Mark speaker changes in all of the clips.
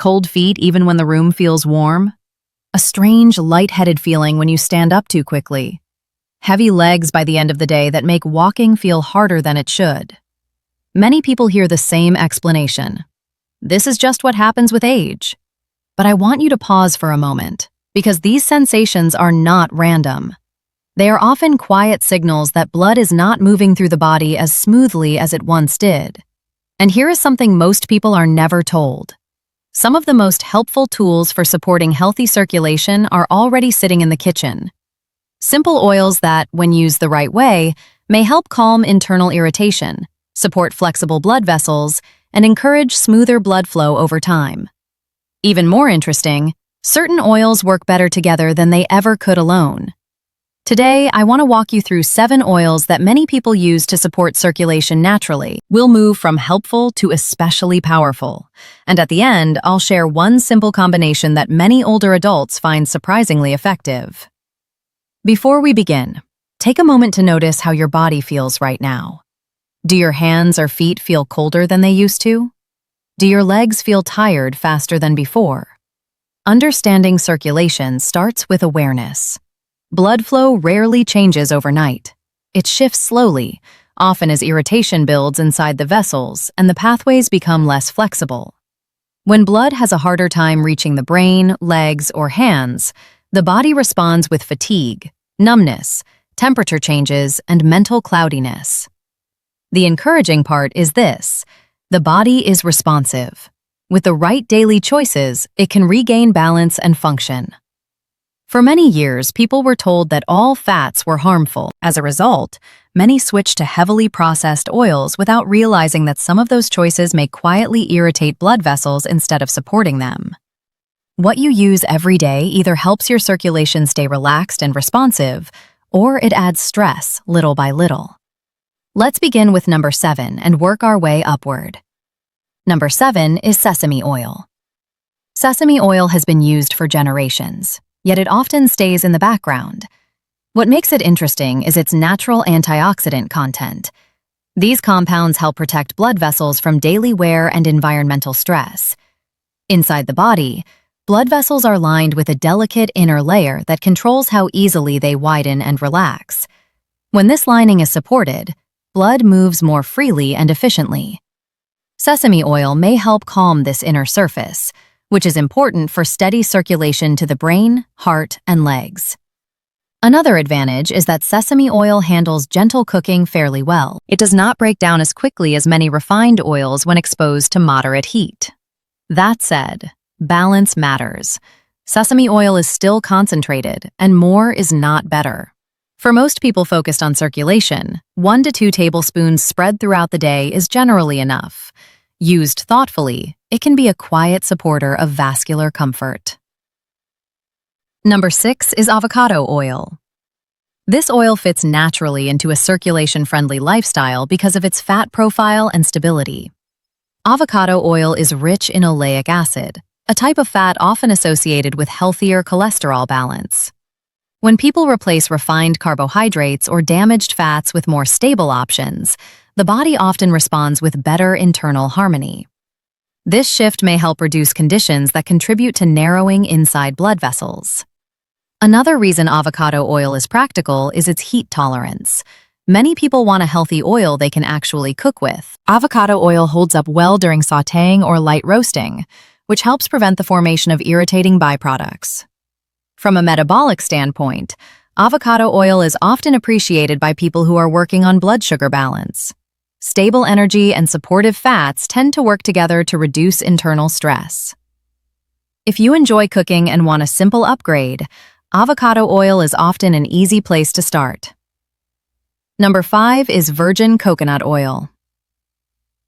Speaker 1: Cold feet even when the room feels warm? A strange, lightheaded feeling when you stand up too quickly? Heavy legs by the end of the day that make walking feel harder than it should? Many people hear the same explanation. This is just what happens with age. But I want you to pause for a moment, because these sensations are not random. They are often quiet signals that blood is not moving through the body as smoothly as it once did. And here is something most people are never told. Some of the most helpful tools for supporting healthy circulation are already sitting in the kitchen. Simple oils that, when used the right way, may help calm internal irritation, support flexible blood vessels, and encourage smoother blood flow over time. Even more interesting, certain oils work better together than they ever could alone. Today, I want to walk you through 7 oils that many people use to support circulation naturally. We'll move from helpful to especially powerful. And at the end, I'll share one simple combination that many older adults find surprisingly effective. Before we begin, take a moment to notice how your body feels right now. Do your hands or feet feel colder than they used to? Do your legs feel tired faster than before? Understanding circulation starts with awareness. Blood flow rarely changes overnight. It shifts slowly, often as irritation builds inside the vessels and the pathways become less flexible. When blood has a harder time reaching the brain, legs, or hands, the body responds with fatigue, numbness, temperature changes, and mental cloudiness. The encouraging part is this: the body is responsive. With the right daily choices, it can regain balance and function. For many years, people were told that all fats were harmful. As a result, many switched to heavily processed oils without realizing that some of those choices may quietly irritate blood vessels instead of supporting them. What you use every day either helps your circulation stay relaxed and responsive, or it adds stress little by little. Let's begin with number 7 and work our way upward. Number 7 is sesame oil. Sesame oil has been used for generations, yet it often stays in the background. What makes it interesting is its natural antioxidant content. These compounds help protect blood vessels from daily wear and environmental stress. Inside the body, blood vessels are lined with a delicate inner layer that controls how easily they widen and relax. When this lining is supported, blood moves more freely and efficiently. Sesame oil may help calm this inner surface, which is important for steady circulation to the brain, heart, and legs. Another advantage is that sesame oil handles gentle cooking fairly well. It does not break down as quickly as many refined oils when exposed to moderate heat. That said, balance matters. Sesame oil is still concentrated, and more is not better. For most people focused on circulation, 1 to 2 tablespoons spread throughout the day is generally enough. Used thoughtfully, it can be a quiet supporter of vascular comfort. Number 6 is avocado oil. This oil fits naturally into a circulation-friendly lifestyle because of its fat profile and stability. Avocado oil is rich in oleic acid, a type of fat often associated with healthier cholesterol balance. When people replace refined carbohydrates or damaged fats with more stable options, the body often responds with better internal harmony. This shift may help reduce conditions that contribute to narrowing inside blood vessels. Another reason avocado oil is practical is its heat tolerance. Many people want a healthy oil they can actually cook with. Avocado oil holds up well during sautéing or light roasting, which helps prevent the formation of irritating byproducts. From a metabolic standpoint, avocado oil is often appreciated by people who are working on blood sugar balance. Stable energy and supportive fats tend to work together to reduce internal stress. If you enjoy cooking and want a simple upgrade, avocado oil is often an easy place to start. Number 5 is virgin coconut oil.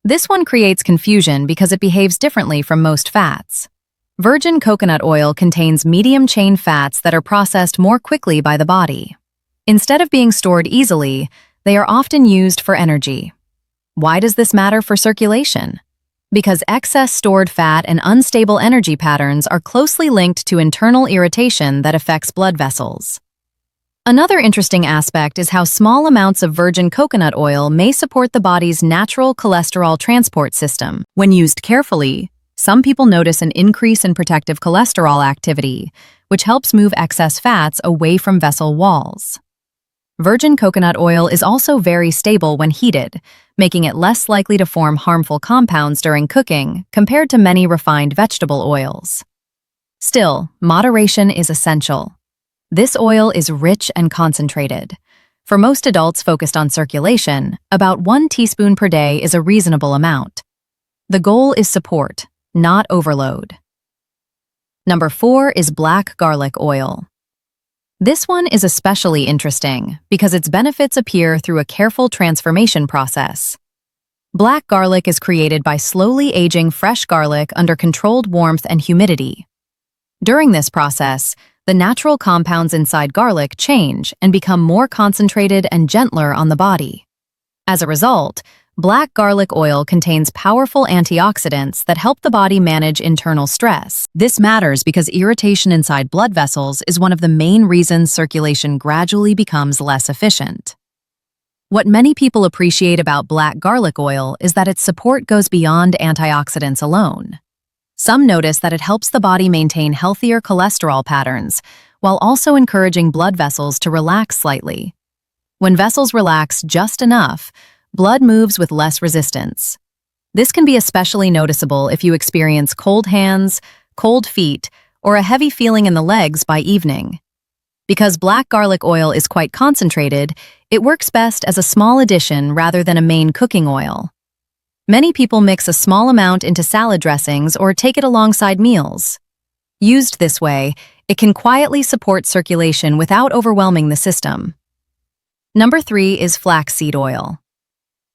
Speaker 1: This one creates confusion because it behaves differently from most fats. Virgin coconut oil contains medium-chain fats that are processed more quickly by the body. Instead of being stored easily, they are often used for energy. Why does this matter for circulation? Because excess stored fat and unstable energy patterns are closely linked to internal irritation that affects blood vessels. Another interesting aspect is how small amounts of virgin coconut oil may support the body's natural cholesterol transport system. When used carefully, Some people notice an increase in protective cholesterol activity, which helps move excess fats away from vessel walls. Virgin coconut oil is also very stable when heated, making it less likely to form harmful compounds during cooking compared to many refined vegetable oils. Still, moderation is essential. This oil is rich and concentrated. For most adults focused on circulation, about 1 teaspoon per day is a reasonable amount. The goal is support, not overload. Number 4 is black garlic oil. This one is especially interesting because its benefits appear through a careful transformation process. Black garlic is created by slowly aging fresh garlic under controlled warmth and humidity. During this process, the natural compounds inside garlic change and become more concentrated and gentler on the body. As a result, black garlic oil contains powerful antioxidants that help the body manage internal stress. This matters because irritation inside blood vessels is one of the main reasons circulation gradually becomes less efficient. What many people appreciate about black garlic oil is that its support goes beyond antioxidants alone. Some notice that it helps the body maintain healthier cholesterol patterns, while also encouraging blood vessels to relax slightly. When vessels relax just enough, blood moves with less resistance. This can be especially noticeable if you experience cold hands, cold feet, or a heavy feeling in the legs by evening. Because black garlic oil is quite concentrated, it works best as a small addition rather than a main cooking oil. Many people mix a small amount into salad dressings or take it alongside meals. Used this way, it can quietly support circulation without overwhelming the system. Number 3 is flaxseed oil.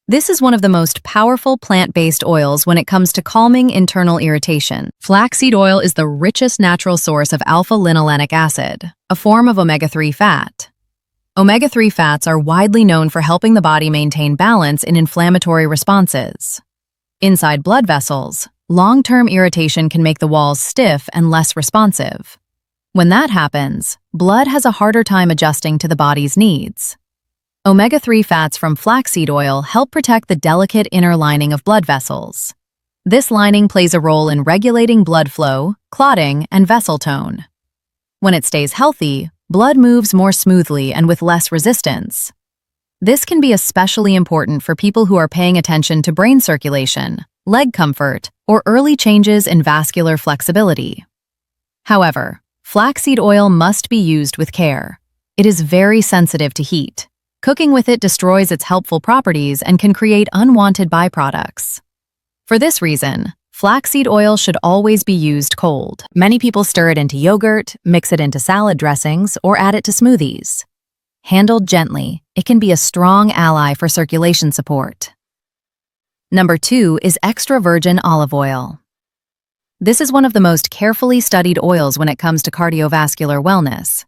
Speaker 1: This is one of the most powerful plant-based oils when it comes to calming internal irritation. Flaxseed oil is the richest natural source of alpha-linolenic acid, a form of omega-3 fat. Omega-3 fats are widely known for helping the body maintain balance in inflammatory responses. Inside blood vessels, long-term irritation can make the walls stiff and less responsive. When that happens, blood has a harder time adjusting to the body's needs. Omega-3 fats from flaxseed oil help protect the delicate inner lining of blood vessels. This lining plays a role in regulating blood flow, clotting, and vessel tone. When it stays healthy, blood moves more smoothly and with less resistance. This can be especially important for people who are paying attention to brain circulation, leg comfort, or early changes in vascular flexibility. However, flaxseed oil must be used with care. It is very sensitive to heat. Cooking with it destroys its helpful properties and can create unwanted byproducts. For this reason, flaxseed oil should always be used cold. Many people stir it into yogurt, mix it into salad dressings, or add it to smoothies. Handled gently, it can be a strong ally for circulation support. Number 2 is extra virgin olive oil. This is one of the most carefully studied oils when it comes to cardiovascular wellness.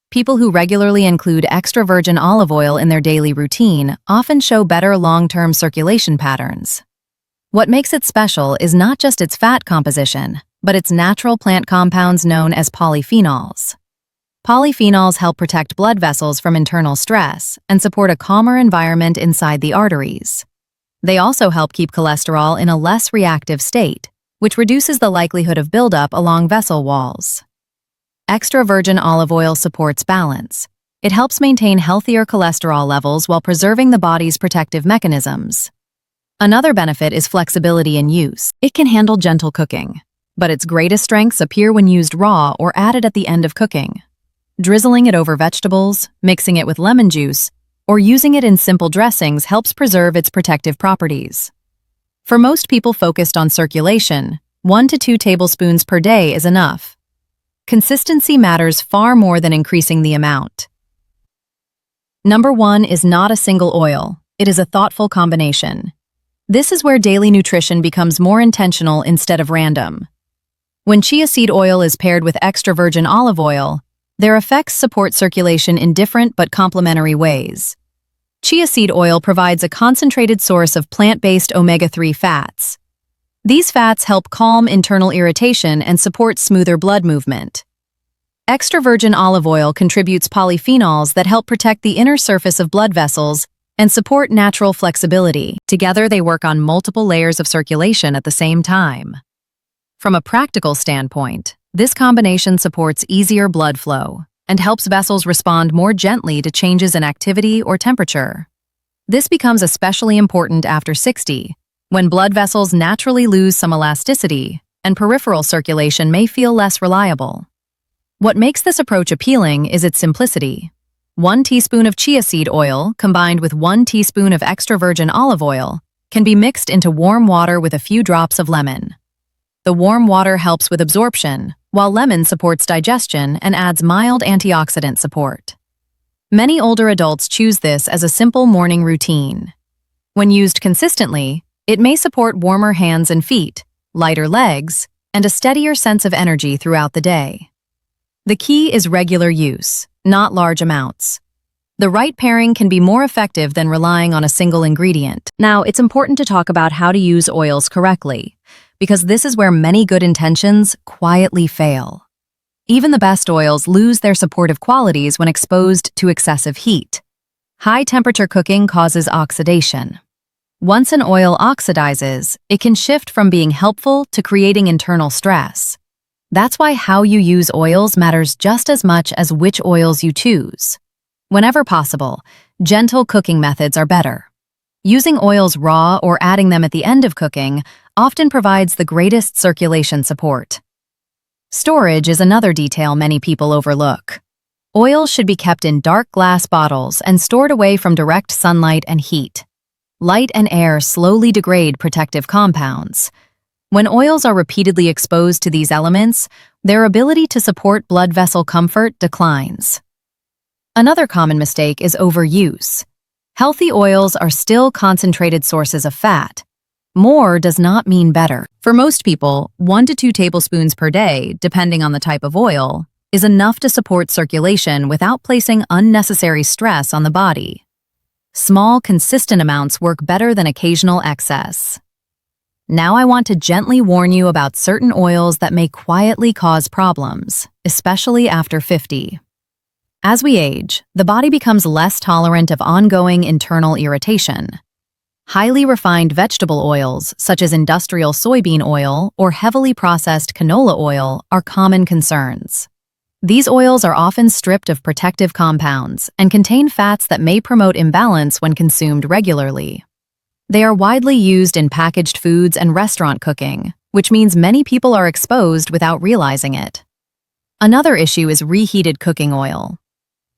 Speaker 1: People who regularly include extra virgin olive oil in their daily routine often show better long-term circulation patterns. What makes it special is not just its fat composition, but its natural plant compounds known as polyphenols. Polyphenols help protect blood vessels from internal stress and support a calmer environment inside the arteries. They also help keep cholesterol in a less reactive state, which reduces the likelihood of buildup along vessel walls. Extra virgin olive oil supports balance. It helps maintain healthier cholesterol levels while preserving the body's protective mechanisms. Another benefit is flexibility in use. It can handle gentle cooking, but its greatest strengths appear when used raw or added at the end of cooking. Drizzling it over vegetables, mixing it with lemon juice, or using it in simple dressings helps preserve its protective properties. For most people focused on circulation, 1 to 2 tablespoons per day is enough. Consistency matters far more than increasing the amount. Number 1 is not a single oil. It is a thoughtful combination. This is where daily nutrition becomes more intentional instead of random. When chia seed oil is paired with extra virgin olive oil, their effects support circulation in different but complementary ways. Chia seed oil provides a concentrated source of plant-based omega-3 fats. These fats help calm internal irritation and support smoother blood movement. Extra virgin olive oil contributes polyphenols that help protect the inner surface of blood vessels and support natural flexibility. Together, they work on multiple layers of circulation at the same time. From a practical standpoint, this combination supports easier blood flow and helps vessels respond more gently to changes in activity or temperature. This becomes especially important after 60, when blood vessels naturally lose some elasticity and peripheral circulation may feel less reliable. What makes this approach appealing is its simplicity. 1 teaspoon of chia seed oil combined with 1 teaspoon of extra virgin olive oil can be mixed into warm water with a few drops of lemon. The warm water helps with absorption, while lemon supports digestion and adds mild antioxidant support. Many older adults choose this as a simple morning routine. When used consistently, it may support warmer hands and feet, lighter legs, and a steadier sense of energy throughout the day. The key is regular use, not large amounts. The right pairing can be more effective than relying on a single ingredient. Now, it's important to talk about how to use oils correctly, because this is where many good intentions quietly fail. Even the best oils lose their supportive qualities when exposed to excessive heat. High-temperature cooking causes oxidation. Once an oil oxidizes, it can shift from being helpful to creating internal stress. That's why how you use oils matters just as much as which oils you choose. Whenever possible, gentle cooking methods are better. Using oils raw or adding them at the end of cooking often provides the greatest circulation support. Storage is another detail many people overlook. Oils should be kept in dark glass bottles and stored away from direct sunlight and heat. Light and air slowly degrade protective compounds. When oils are repeatedly exposed to these elements, their ability to support blood vessel comfort declines. Another common mistake is overuse. Healthy oils are still concentrated sources of fat. More does not mean better. For most people, 1 to 2 tablespoons per day, depending on the type of oil, is enough to support circulation without placing unnecessary stress on the body. Small, consistent amounts work better than occasional excess. Now I want to gently warn you about certain oils that may quietly cause problems, especially after 50. As we age, the body becomes less tolerant of ongoing internal irritation. Highly refined vegetable oils, such as industrial soybean oil or heavily processed canola oil, are common concerns. These oils are often stripped of protective compounds and contain fats that may promote imbalance when consumed regularly. They are widely used in packaged foods and restaurant cooking, which means many people are exposed without realizing it. Another issue is reheated cooking oil.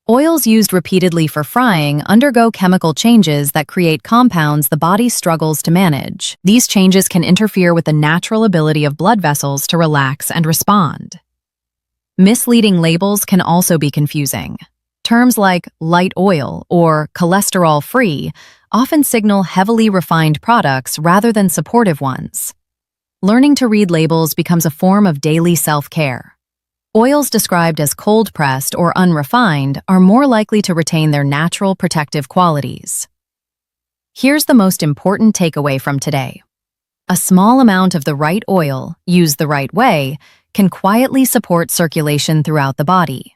Speaker 1: Oils used repeatedly for frying undergo chemical changes that create compounds the body struggles to manage. These changes can interfere with the natural ability of blood vessels to relax and respond. Misleading labels can also be confusing. Terms like light oil or cholesterol-free often signal heavily refined products rather than supportive ones. Learning to read labels becomes a form of daily self-care. Oils described as cold-pressed or unrefined are more likely to retain their natural protective qualities. Here's the most important takeaway from today. A small amount of the right oil, used the right way, can quietly support circulation throughout the body.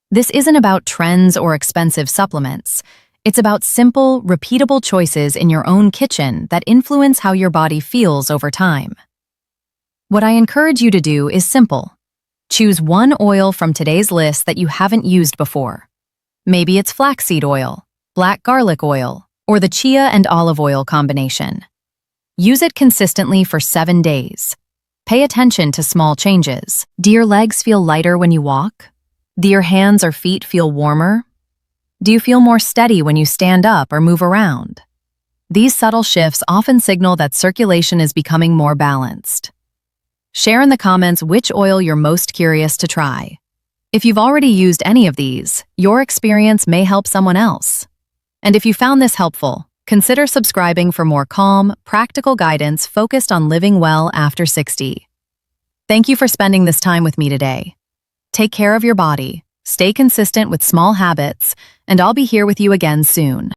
Speaker 1: This isn't about trends or expensive supplements. It's about simple, repeatable choices in your own kitchen that influence how your body feels over time. What I encourage you to do is simple. Choose one oil from today's list that you haven't used before. Maybe it's flaxseed oil, black garlic oil, or the chia and olive oil combination. Use it consistently for 7 days. Pay attention to small changes. Do your legs feel lighter when you walk? Do your hands or feet feel warmer? Do you feel more steady when you stand up or move around? These subtle shifts often signal that circulation is becoming more balanced. Share in the comments which oil you're most curious to try. If you've already used any of these, your experience may help someone else. And if you found this helpful, consider subscribing for more calm, practical guidance focused on living well after 60. Thank you for spending this time with me today. Take care of your body, stay consistent with small habits, and I'll be here with you again soon.